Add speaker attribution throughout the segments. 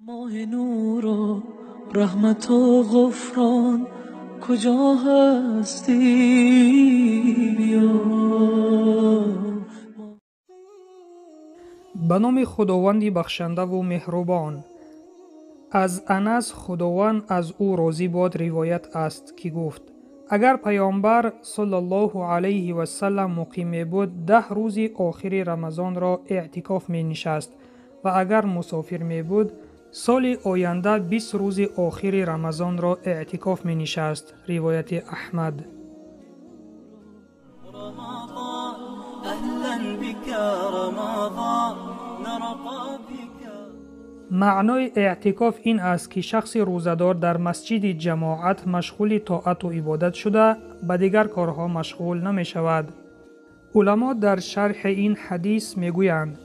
Speaker 1: ماه نور و رحمت و غفران کجا هستی؟
Speaker 2: به نام خداوندی بخشنده و مهربان. از انس خداوند از او راضی باد روایت است که گفت اگر پیامبر صلی الله علیه و سلم مقیم بود 10 روز آخر رمضان را اعتکاف می نشست و اگر مسافر می بود سال آینده 20 روز آخر رمضان را اعتکاف می نشست. روایت احمد. معنای اعتکاف این است که شخص روزدار در مسجد جماعت مشغول طاعت و عبادت شده به دیگر کارها مشغول نمی شود. علما در شرح این حدیث می گویند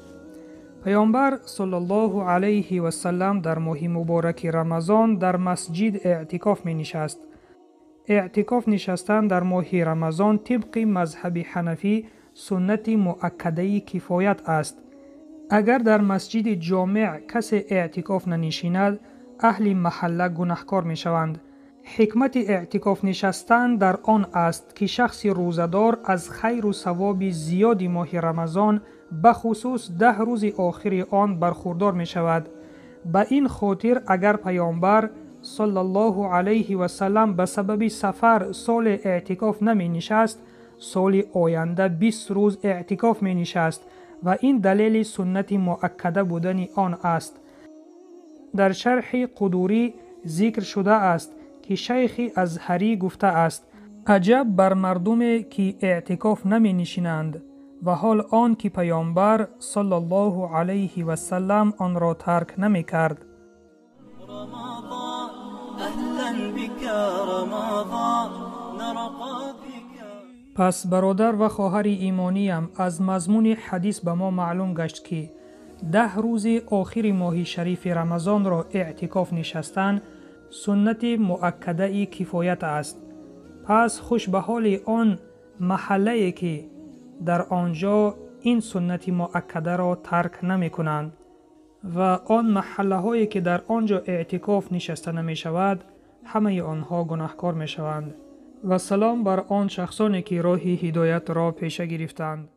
Speaker 2: پیامبر صلی الله علیه و سلم در ماه مبارک رمضان در مسجد اعتکاف می نشست. اعتکاف نشستن در ماه رمضان طبق مذهب حنفی سنت مؤکده کفایت است. اگر در مسجد جامع کس اعتکاف ننشیند اهل محله گناهکار می شوند. حکمت اعتکاف نشستن در آن است که شخص روزدار از خیر و ثواب زیاد ماه رمضان به خصوص 10 روز آخر آن برخوردار می شود. به این خاطر اگر پیامبر صلی الله علیه و سلم به سبب سفر سال اعتکاف نمی نشست سال آینده 20 روز اعتکاف می نشست و این دلیل سنت مؤکده بودن آن است. در شرح قدوری ذکر شده است که شیخ ازهری گفته است عجب بر مردم که اعتکاف نمی نشینند و حال آن که پیامبر صلی الله علیه و سلم آن را ترک نمی کرد. پس برادر و خواهر ایمانیم از مضمون حدیث به ما معلوم گشت که 10 روز آخر ماه شریف رمضان را اعتکاف نشستن سنت مؤکده کفایت است. پس خوش به حال آن محله که در آنجا این سنت مؤکده را ترک نمی کنند و آن محله هایی که در آنجا اعتکاف نشسته نمی شود همه آنها گناهکار می شوند. و سلام بر آن شخصانی که راه هدایت را پیشه گرفتند.